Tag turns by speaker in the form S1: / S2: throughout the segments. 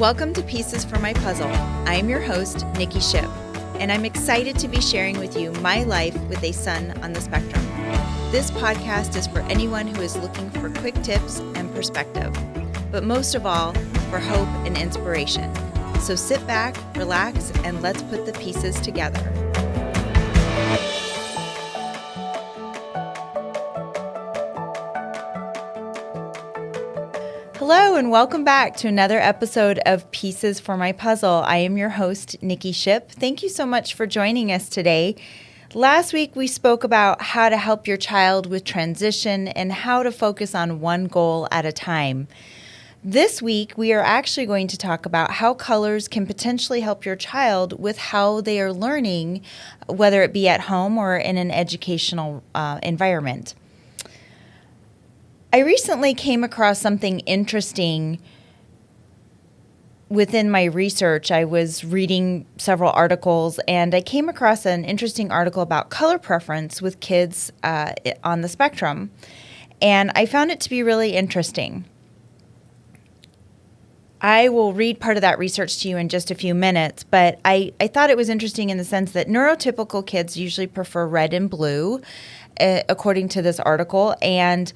S1: Welcome to Pieces for My Puzzle. I am your host, Nikki, and I'm excited to be sharing with you my life with a son on the spectrum. This podcast is for anyone who is looking for quick tips and perspective, but most of all, for hope and inspiration. So sit back, relax, and let's put the pieces together. Hello and welcome back to another episode of Pieces for My Puzzle. I am your host, Nikki. Thank you so much for joining us today. Last week we spoke about how to help your child with transition and how to focus on one goal at a time. This week we are actually going to talk about how colors can potentially help your child with how they are learning, whether it be at home or in an educational environment. I recently came across something interesting within my research. I was reading several articles, and I came across an interesting article about color preference with kids on the spectrum, and I found it to be really interesting. I will read part of that research to you in just a few minutes, but I thought it was interesting in the sense that neurotypical kids usually prefer red and blue, according to this article, and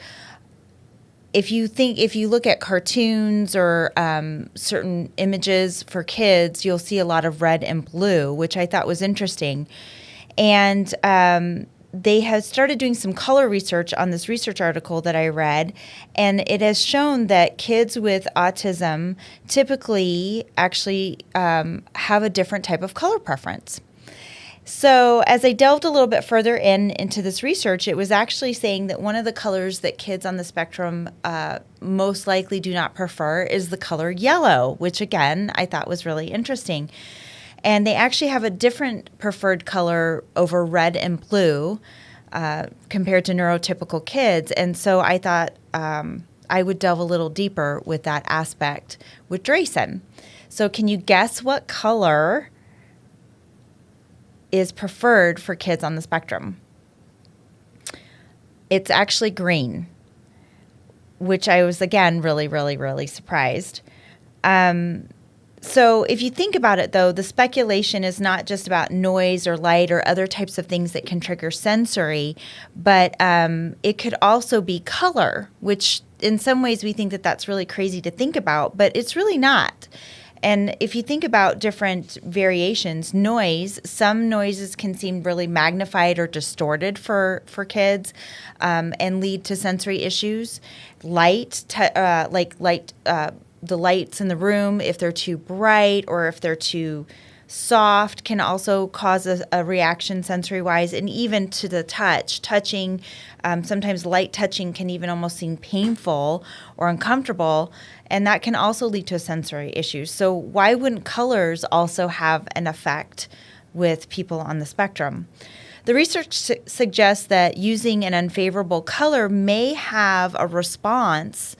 S1: if you look at cartoons or certain images for kids, you'll see a lot of red and blue, which I thought was interesting. And they have started doing some color research on this research article that I read, and it has shown that kids with autism typically actually have a different type of color preference. So as I delved a little bit further into this research, it was actually saying that one of the colors that kids on the spectrum most likely do not prefer is the color yellow, which again, I thought was really interesting. And they actually have a different preferred color over red and blue compared to neurotypical kids. And so I thought I would delve a little deeper with that aspect with Drayson. So can you guess what color is preferred for kids on the spectrum? It's actually green, which I was, again, really surprised. So if you think about it, though, the speculation is not just about noise or light or other types of things that can trigger sensory, but it could also be color, which in some ways we think that that's really crazy to think about, but it's really not. And if you think about different variations, some noises can seem really magnified or distorted for kids and lead to sensory issues. The lights in the room, if they're too bright or if they're too soft, can also cause a reaction sensory-wise, and even to the touching. Sometimes light touching can even almost seem painful or uncomfortable, and that can also lead to a sensory issue. So why wouldn't colors also have an effect with people on the spectrum? The research suggests that using an unfavorable color may have a response,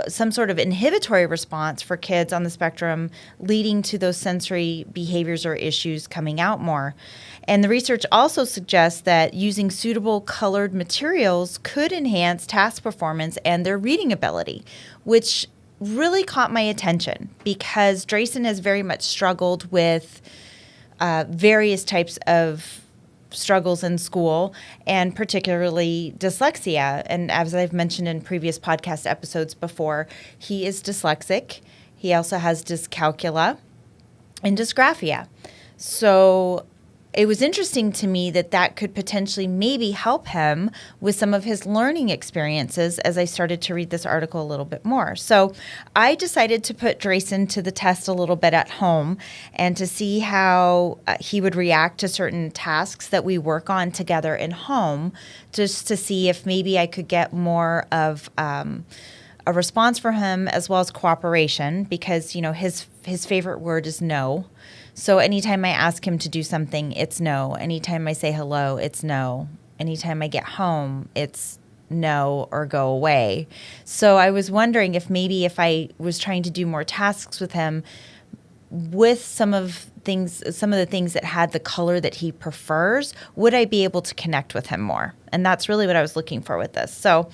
S1: some sort of inhibitory response for kids on the spectrum, leading to those sensory behaviors or issues coming out more. And the research also suggests that using suitable colored materials could enhance task performance and their reading ability, which really caught my attention because Drayson has very much struggled with various types of struggles in school, and particularly dyslexia. And as I've mentioned in previous podcast episodes before, he is dyslexic. He also has dyscalculia and dysgraphia. So it was interesting to me that could potentially maybe help him with some of his learning experiences as I started to read this article a little bit more. So I decided to put Drayson to the test a little bit at home and to see how he would react to certain tasks that we work on together in home, just to see if maybe I could get more of a response from him as well as cooperation, because his favorite word is no. So anytime I ask him to do something, it's no. Anytime I say hello, it's no. Anytime I get home, it's no or go away. So I was wondering if I was trying to do more tasks with him with some of the things that had the color that he prefers, would I be able to connect with him more? And that's really what I was looking for with this. So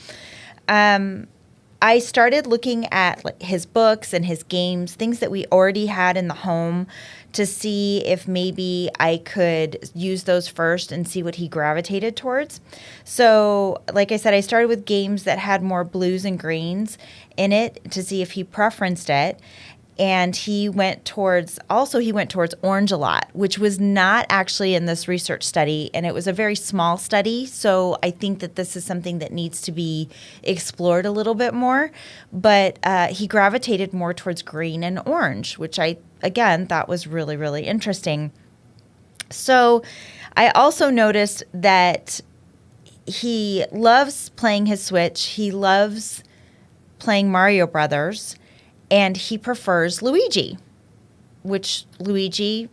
S1: I started looking at his books and his games, things that we already had in the home, to see if maybe I could use those first and see what he gravitated towards. So, like I said, I started with games that had more blues and greens in it to see if he preferenced it. And he went towards orange a lot, which was not actually in this research study. And it was a very small study. So I think that this is something that needs to be explored a little bit more. But he gravitated more towards green and orange, which I, again, thought was really, really interesting. So I also noticed that he loves playing his Switch. He loves playing Mario Brothers. And he prefers Luigi, which Luigi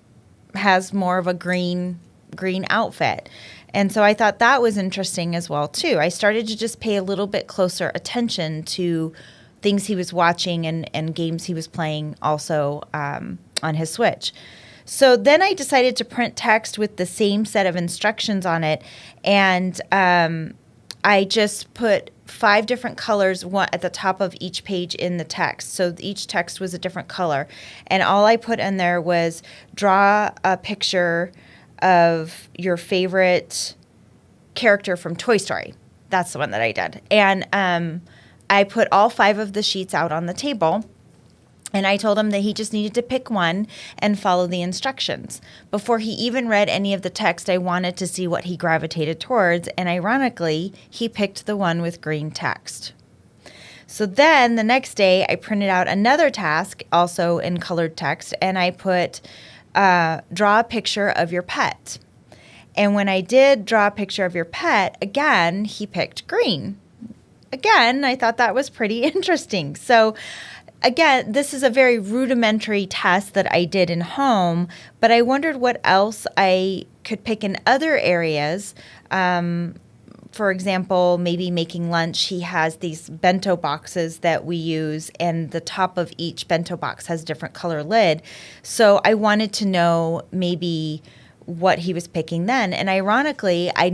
S1: has more of a green outfit. And so I thought that was interesting as well, too. I started to just pay a little bit closer attention to things he was watching and games he was playing also on his Switch. So then I decided to print text with the same set of instructions on it. And I just put 5 different colors, one at the top of each page in the text. So each text was a different color. And all I put in there was draw a picture of your favorite character from Toy Story. That's the one that I did. And I put all 5 of the sheets out on the table. And I told him that he just needed to pick one and follow the instructions. Before he even read any of the text, I wanted to see what he gravitated towards. And ironically, he picked the one with green text. So then the next day, I printed out another task, also in colored text, and I put, draw a picture of your pet. And when I did draw a picture of your pet, again, he picked green. Again, I thought that was pretty interesting. So again, this is a very rudimentary test that I did in home, but I wondered what else I could pick in other areas. For example, maybe making lunch. He has these bento boxes that we use, and the top of each bento box has a different color lid. So I wanted to know maybe what he was picking then. And ironically, I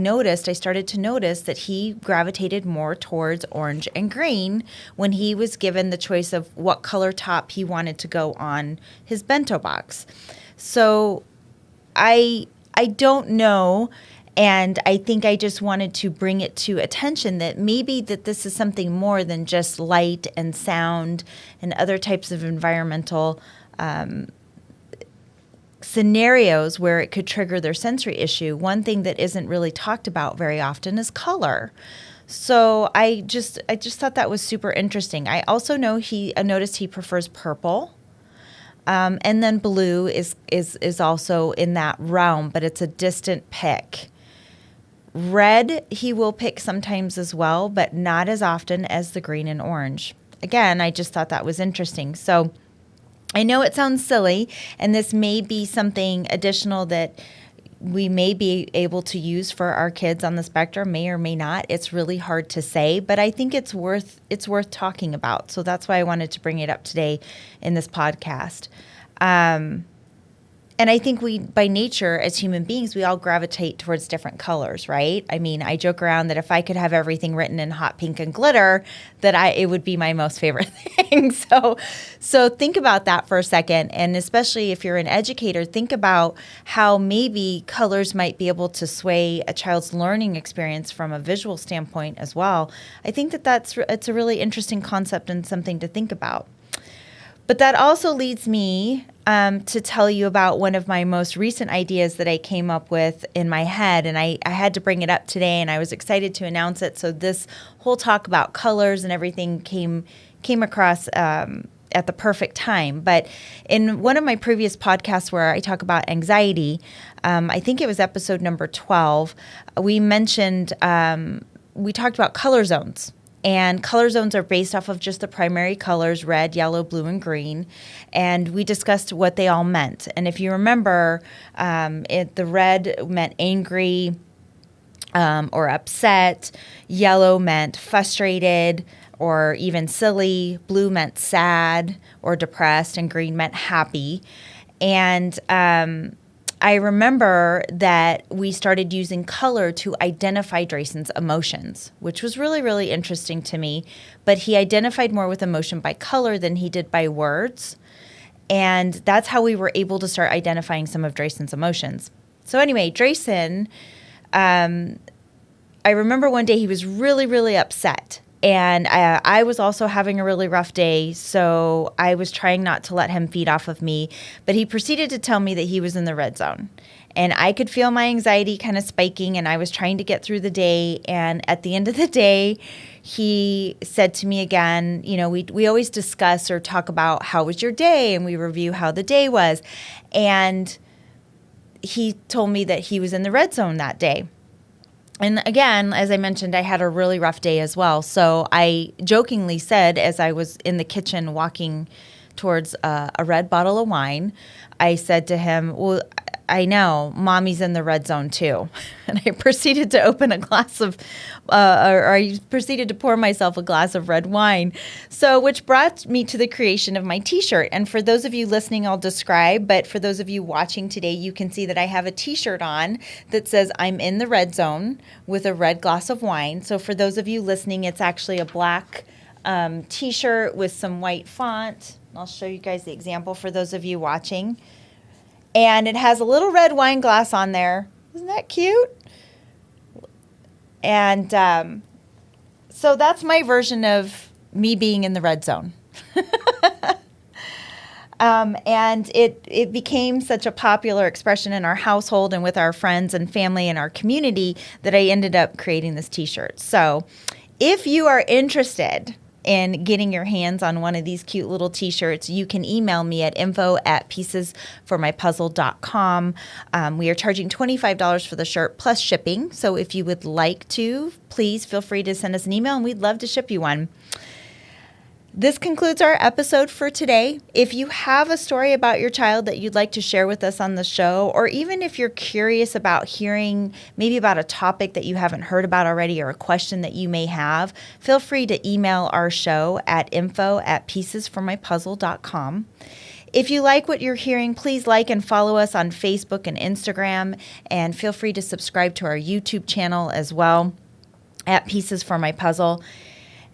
S1: started to notice that he gravitated more towards orange and green when he was given the choice of what color top he wanted to go on his bento box. So I don't know. And I think I just wanted to bring it to attention that maybe that this is something more than just light and sound and other types of environmental scenarios where it could trigger their sensory issue. One thing that isn't really talked about very often is color. So I just thought that was super interesting. I also know noticed he prefers purple. And then blue is also in that realm, but it's a distant pick. Red he will pick sometimes as well, but not as often as the green and orange. Again, I just thought that was interesting. So I know it sounds silly, and this may be something additional that we may be able to use for our kids on the spectrum, may or may not. It's really hard to say, but I think it's worth talking about. So that's why I wanted to bring it up today in this podcast. And I think we, by nature, as human beings, we all gravitate towards different colors, right? I mean, I joke around that if I could have everything written in hot pink and glitter, that it would be my most favorite thing. So think about that for a second. And especially if you're an educator, think about how maybe colors might be able to sway a child's learning experience from a visual standpoint as well. I think it's a really interesting concept and something to think about. But that also leads me to tell you about one of my most recent ideas that I came up with in my head. And I had to bring it up today, and I was excited to announce it. So this whole talk about colors and everything came across at the perfect time. But in one of my previous podcasts where I talk about anxiety, I think it was episode number 12, we talked about color zones. And color zones are based off of just the primary colors, red, yellow, blue, and green. And we discussed what they all meant. And if you remember, the red meant angry or upset. Yellow meant frustrated or even silly. Blue meant sad or depressed. And green meant happy. And I remember that we started using color to identify Drayson's emotions, which was really, really interesting to me. But he identified more with emotion by color than he did by words. And that's how we were able to start identifying some of Drayson's emotions. So anyway, Drayson, I remember one day he was really, really upset. And I was also having a really rough day, so I was trying not to let him feed off of me. But he proceeded to tell me that he was in the red zone. And I could feel my anxiety kind of spiking, and I was trying to get through the day. And at the end of the day, he said to me again, you know, we always discuss or talk about how was your day, and we review how the day was. And he told me that he was in the red zone that day. And again, as I mentioned, I had a really rough day as well. So I jokingly said, as I was in the kitchen walking towards a red bottle of wine, I said to him, well, I know, Mommy's in the red zone too. And I proceeded to open a glass of, I proceeded to pour myself a glass of red wine. So, which brought me to the creation of my t-shirt. And for those of you listening, I'll describe, but for those of you watching today, you can see that I have a t-shirt on that says I'm in the red zone with a red glass of wine. So for those of you listening, it's actually a black t-shirt with some white font. I'll show you guys the example for those of you watching. And it has a little red wine glass on there. Isn't that cute? And so that's my version of me being in the red zone. And it became such a popular expression in our household and with our friends and family and our community that I ended up creating this t-shirt. So if you are interested in getting your hands on one of these cute little t-shirts, you can email me at info@piecesformypuzzle.com. We are charging $25 for the shirt plus shipping. So if you would like to, please feel free to send us an email and we'd love to ship you one. This concludes our episode for today. If you have a story about your child that you'd like to share with us on the show, or even if you're curious about hearing maybe about a topic that you haven't heard about already or a question that you may have, feel free to email our show at info@piecesformypuzzle.com. If you like what you're hearing, please like and follow us on Facebook and Instagram, and feel free to subscribe to our YouTube channel as well at Pieces for My Puzzle.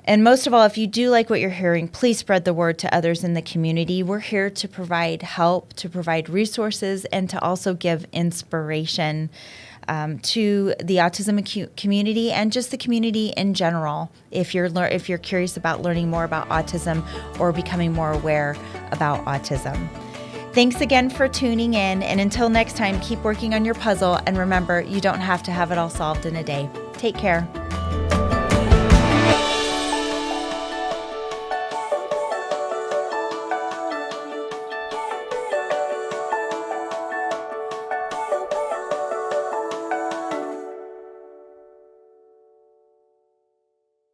S1: And most of all, if you do like what you're hearing, please spread the word to others in the community. We're here to provide help, to provide resources, and to also give inspiration to the autism community and just the community in general. If you're curious about learning more about autism or becoming more aware about autism. Thanks again for tuning in. And until next time, keep working on your puzzle. And remember, you don't have to have it all solved in a day. Take care.